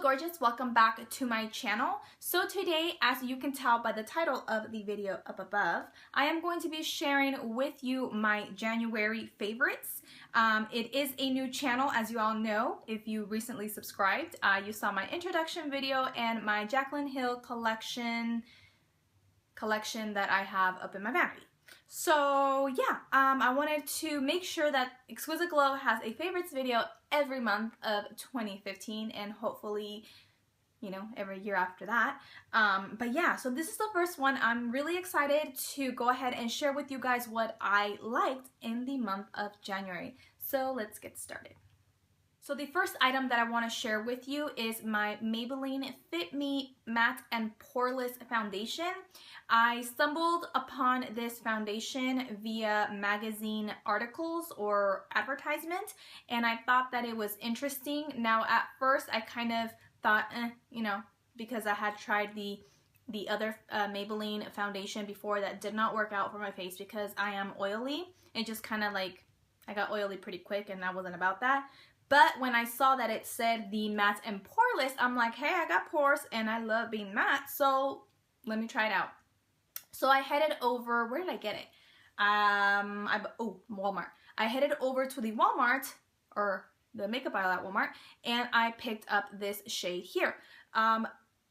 gorgeous, welcome back to my channel. So today, as you can tell by the title of the video up above, I am going to be sharing with you my January favorites. It is a new channel, as you all know. If you recently subscribed, you saw my introduction video and my Jaclyn Hill collection that I have up in my vanity. So yeah, I wanted to make sure that Exquisite Glow has a favorites video every month of 2015 and hopefully, you know, every year after that. But yeah, so this is the first one. I'm really excited to go ahead and share with you guys what I liked in the month of January. So let's get started. So the first item that I want to share with you is my Maybelline Fit Me Matte and Poreless Foundation. I stumbled upon this foundation via magazine articles or advertisement, and I thought that it was interesting. Now at first I kind of thought, you know, because I had tried the other Maybelline foundation before that did not work out for my face because I am oily. It just kind of like, I got oily pretty quick and I wasn't about that. But when I saw that it said the matte and poreless, I'm like, hey, I got pores and I love being matte, so let me try it out. So I headed over, where did I get it? Walmart. I headed over to the Walmart, or the makeup aisle at Walmart, and I picked up this shade here.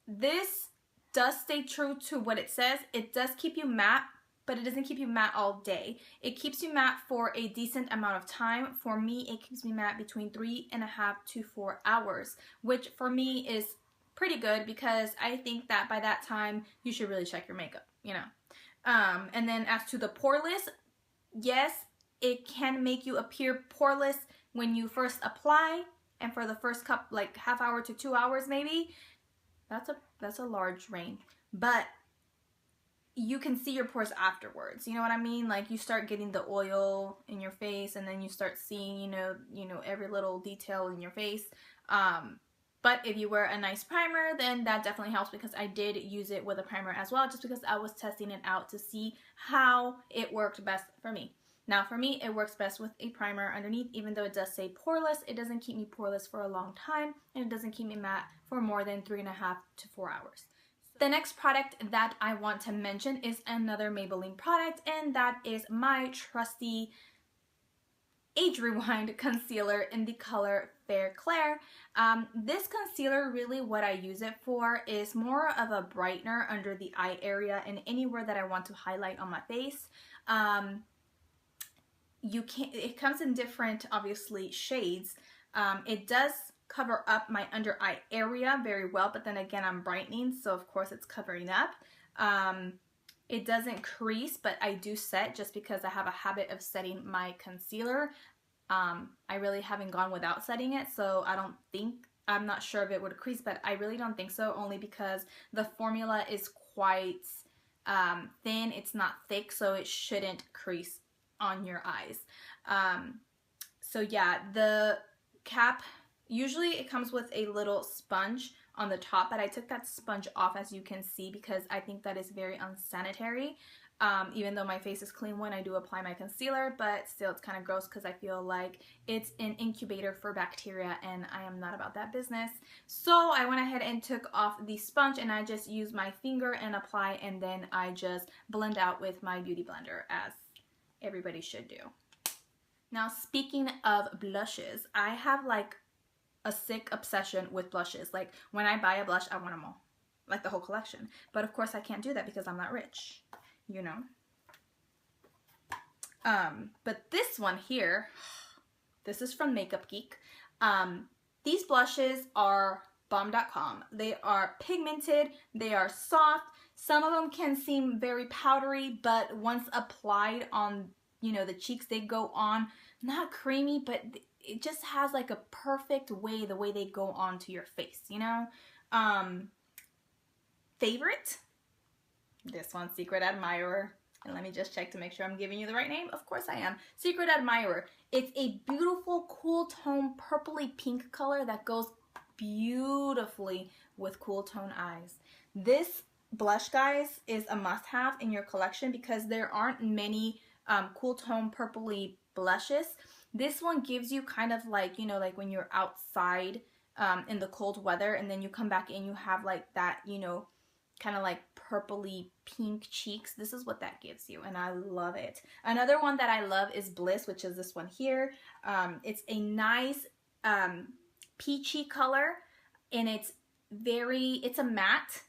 This does stay true to what it says. It does keep you matte, but it doesn't keep you matte all day. It keeps you matte for a decent amount of time. For me, it keeps me matte between 3.5 to 4 hours, which for me is pretty good because I think that by that time, you should really check your makeup, you know. And then as to the poreless, yes, it can make you appear poreless when you first apply, and for the first half hour to 2 hours maybe. That's a large range, but you can see your pores afterwards. You know what I mean? Like you start getting the oil in your face, and then you start seeing, you know every little detail in your face. But if you wear a nice primer, then that definitely helps, because I did use it with a primer as well, just because I was testing it out to see how it worked best for me. Now for me, it works best with a primer underneath. Even though it does say poreless, it doesn't keep me poreless for a long time, and it doesn't keep me matte for more than 3.5 to 4 hours. The next product that I want to mention is another Maybelline product, and that is my trusty Age Rewind concealer in the color Fair Clair. This concealer, really what I use it for is more of a brightener under the eye area and anywhere that I want to highlight on my face. It comes in different, obviously, shades. It does cover up my under eye area very well, but then again, I'm brightening, so of course it's covering up. It doesn't crease, but I do set, just because I have a habit of setting my concealer. I really haven't gone without setting it, so I'm not sure if it would crease, but I really don't think so, only because the formula is quite thin. It's not thick, so it shouldn't crease on your eyes. So yeah, the cap, usually it comes with a little sponge on the top, but I took that sponge off, as you can see, because I think that is very unsanitary. Even though my face is clean when I do apply my concealer, but still it's kind of gross because I feel like it's an incubator for bacteria, and I am not about that business. So I went ahead and took off the sponge, and I just use my finger and apply, and then I just blend out with my beauty blender, as everybody should do. Now, speaking of blushes, I have like a sick obsession with blushes. Like when I buy a blush, I want them all, like the whole collection. But of course I can't do that because I'm not rich, you know. But this one here, this is from Makeup Geek. These blushes are bomb.com. They are pigmented, they are soft. Some of them can seem very powdery, but once applied on, you know, the cheeks, they go on not creamy, but it just has like a perfect way, the way they go onto your face, you know. Favorite? This one, Secret Admirer. And let me just check to make sure I'm giving you the right name. Of course I am. Secret Admirer. It's a beautiful cool tone purpley pink color that goes beautifully with cool tone eyes. This blush, guys, is a must-have in your collection because there aren't many cool tone purpley blushes. This one gives you kind of like, you know, like when you're outside in the cold weather, and then you come back and you have like that, you know, kind of like purpley pink cheeks. This is what that gives you, and I love it. Another one that I love is Bliss, which is this one here. It's a nice peachy color, and it's a matte.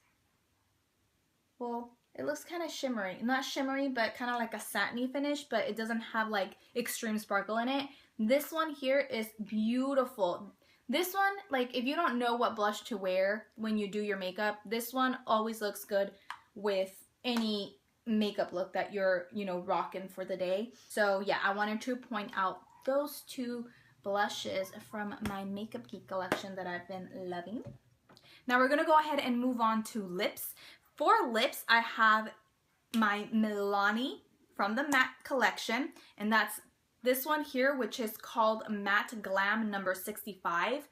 Well, it looks kind of shimmery. Not shimmery, but kind of like a satiny finish, but it doesn't have like extreme sparkle in it. This one here is beautiful. This one, like, if you don't know what blush to wear when you do your makeup, this one always looks good with any makeup look that you're, you know, rocking for the day. So yeah, I wanted to point out those two blushes from my Makeup Geek collection that I've been loving. Now we're gonna go ahead and move on to lips. For lips, I have my Milani from the matte collection, and that's this one here, which is called Matte Glam number 65.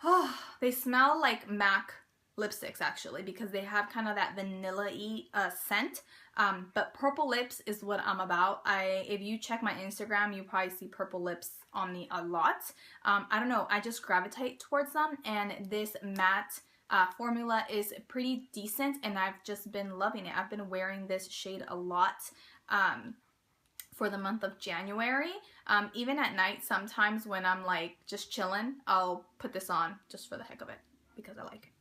Oh, they smell like MAC lipsticks actually, because they have kind of that vanilla-y scent. But purple lips is what I'm about. If you check my Instagram, you probably see purple lips on me a lot. I don't know, I just gravitate towards them, and this matte formula is pretty decent, and I've just been loving it. I've been wearing this shade a lot for the month of January. Even at night, sometimes when I'm like just chilling, I'll put this on just for the heck of it, because I like it.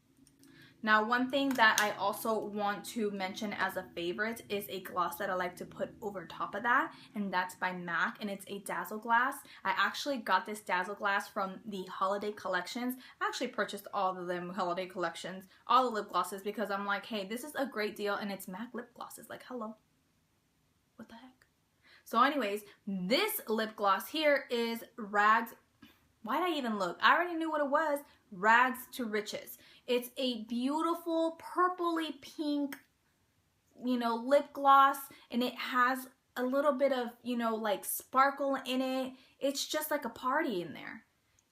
Now, one thing that I also want to mention as a favorite is a gloss that I like to put over top of that, and that's by MAC, and it's a Dazzleglass. I actually got this Dazzleglass from the holiday collections. I actually purchased all of them holiday collections, all the lip glosses, because I'm like, hey, this is a great deal, and it's MAC lip glosses. Like, hello. What the heck? So anyways, this lip gloss here is Rags. Why'd I even look? I already knew what it was. Rags to Riches. It's a beautiful purpley pink, you know, lip gloss, and it has a little bit of, you know, like sparkle in it. It's just like a party in there.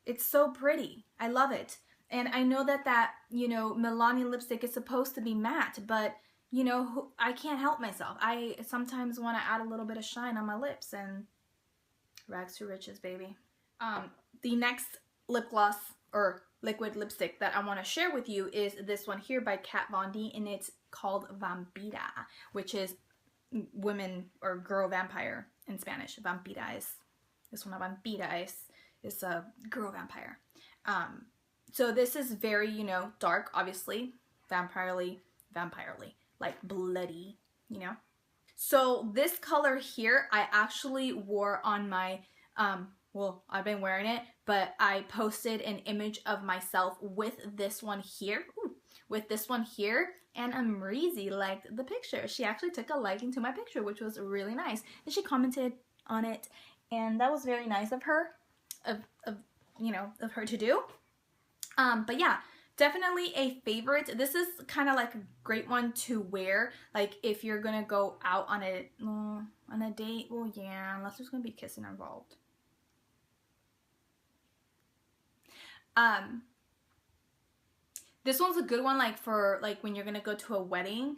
It's so pretty. I love it. And I know that you know, Milani lipstick is supposed to be matte, but you know, I can't help myself. I sometimes want to add a little bit of shine on my lips, and Rags to Riches, baby. The next lip gloss or liquid lipstick that I want to share with you is this one here by Kat Von D, and it's called Vampira, which is women or girl vampire in Spanish. Vampira is this one. Vampira is a girl vampire. So this is very, you know, dark, obviously, vampirely, like bloody, you know. So this color here, I actually wore on my well, I've been wearing it, but I posted an image of myself with this one here, and Amreezy liked the picture. She actually took a liking to my picture, which was really nice, and she commented on it, and that was very nice of her, you know, of her to do. But yeah, definitely a favorite. This is kind of like a great one to wear, like if you're gonna go out on a date. Well, yeah, unless there's gonna be kissing involved. This one's a good one, like for like when you're gonna go to a wedding.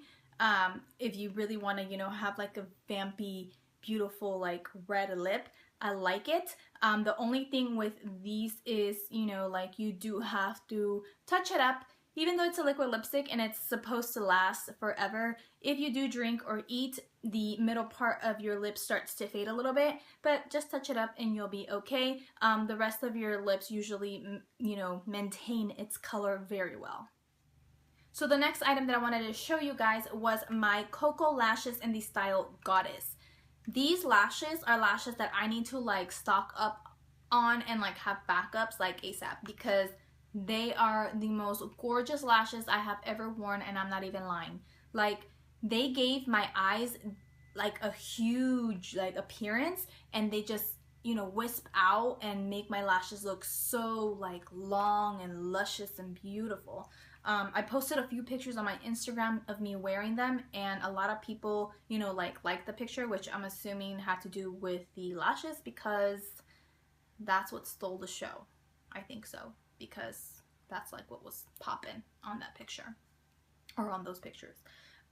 If you really want to, you know, have like a vampy, beautiful, like red lip, I like it. The only thing with these is, you know, like you do have to touch it up. Even though it's a liquid lipstick and it's supposed to last forever, if you do drink or eat, the middle part of your lips starts to fade a little bit, but just touch it up and you'll be okay. The rest of your lips usually, you know, maintain its color very well. So the next item that I wanted to show you guys was my Koko lashes in the style Goddess. These lashes are lashes that I need to like stock up on and like have backups like ASAP, because they are the most gorgeous lashes I have ever worn, and I'm not even lying. Like, they gave my eyes like a huge like appearance, and they just, you know, wisp out and make my lashes look so like long and luscious and beautiful. I posted a few pictures on my Instagram of me wearing them, and a lot of people, you know, like the picture, which I'm assuming had to do with the lashes, because that's what stole the show. I think so, because that's like what was popping on that picture, or on those pictures.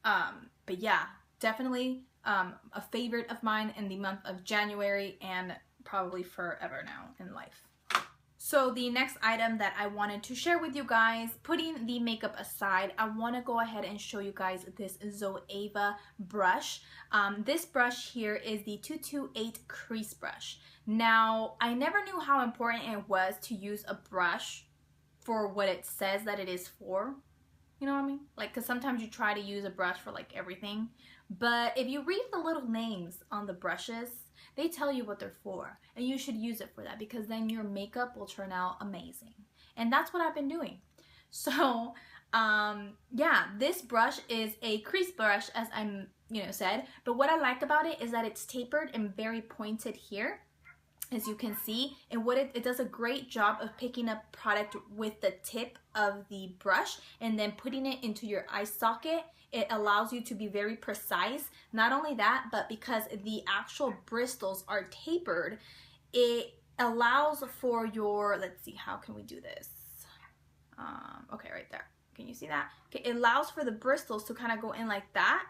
But yeah, definitely a favorite of mine in the month of January, and probably forever now in life. So the next item that I wanted to share with you guys, putting the makeup aside, I want to go ahead and show you guys this Zoeva brush. This brush here is the 228 Crease brush. Now, I never knew how important it was to use a brush for what it says that it is for. You know what I mean? Like, because sometimes you try to use a brush for like everything. But if you read the little names on the brushes, they tell you what they're for. And you should use it for that, because then your makeup will turn out amazing. And that's what I've been doing. So, yeah, this brush is a crease brush, as I said. But what I like about it is that it's tapered and very pointed here, as you can see, and what it does a great job of picking up product with the tip of the brush and then putting it into your eye socket. It allows you to be very precise. Not only that, but because the actual bristles are tapered, it allows for your, let's see, how can we do this? Okay, right there. Can you see that? Okay, it allows for the bristles to kind of go in like that.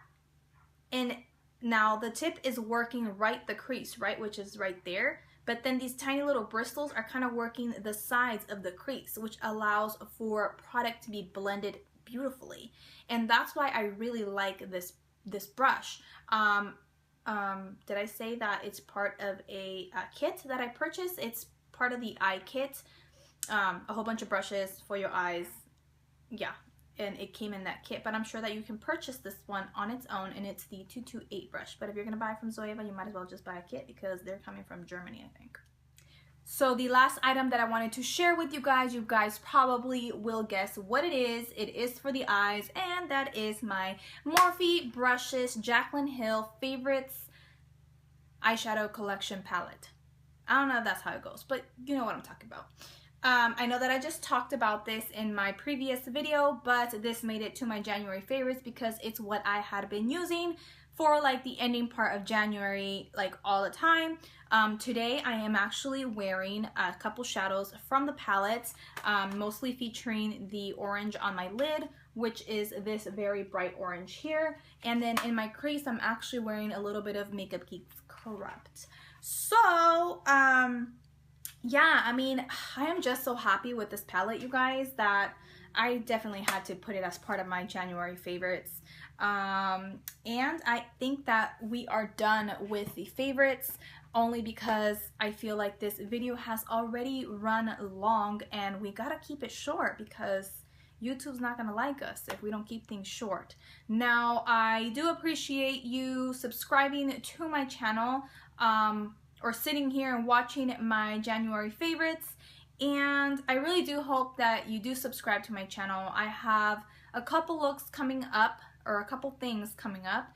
And now the tip is working right the crease, right, which is right there. But then these tiny little bristles are kind of working the sides of the crease, which allows for product to be blended beautifully. And that's why I really like this brush. Did I say that it's part of a kit that I purchased? It's part of the eye kit. A whole bunch of brushes for your eyes. Yeah, and it came in that kit, but I'm sure that you can purchase this one on its own, and it's the 228 brush. But if you're gonna buy it from Zoeva, you might as well just buy a kit, because they're coming from Germany, I think. So the last item that I wanted to share with you guys probably will guess what it is. It is for the eyes, and that is my Morphebrushes Jaclyn Hill Favorites Eyeshadow Collection Palette. I don't know if that's how it goes, but you know what I'm talking about. I know that I just talked about this in my previous video, but this made it to my January favorites because it's what I had been using for like the ending part of January, like all the time. Today I am actually wearing a couple shadows from the palette, mostly featuring the orange on my lid, which is this very bright orange here. And then in my crease, I'm actually wearing a little bit of Makeup Geek's Corrupt. So, yeah, I mean, I am just so happy with this palette, you guys, that I definitely had to put it as part of my January favorites. And I think that we are done with the favorites, only because I feel like this video has already run long and we gotta keep it short, because YouTube's not gonna like us if we don't keep things short. Now, I do appreciate you subscribing to my channel, or sitting here and watching my January favorites, and I really do hope that you do subscribe to my channel. I have a couple looks coming up, or a couple things coming up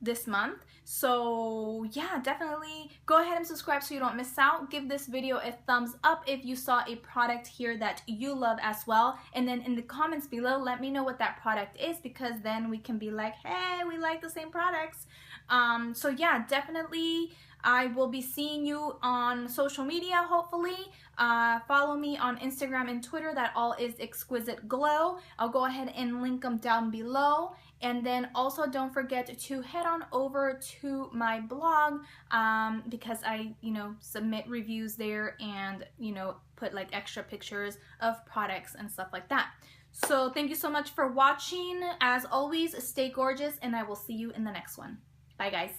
this month, so yeah, definitely go ahead and subscribe so you don't miss out. Give this video a thumbs up if you saw a product here that you love as well, and then in the comments below let me know what that product is, because then we can be like, hey, we like the same products. So yeah, definitely I will be seeing you on social media, hopefully. Follow me on Instagram and Twitter. That all is Exquisite Glow. I'll go ahead and link them down below. And then also don't forget to head on over to my blog, because I, submit reviews there and, put like extra pictures of products and stuff like that. So thank you so much for watching. As always, stay gorgeous, and I will see you in the next one. Bye, guys.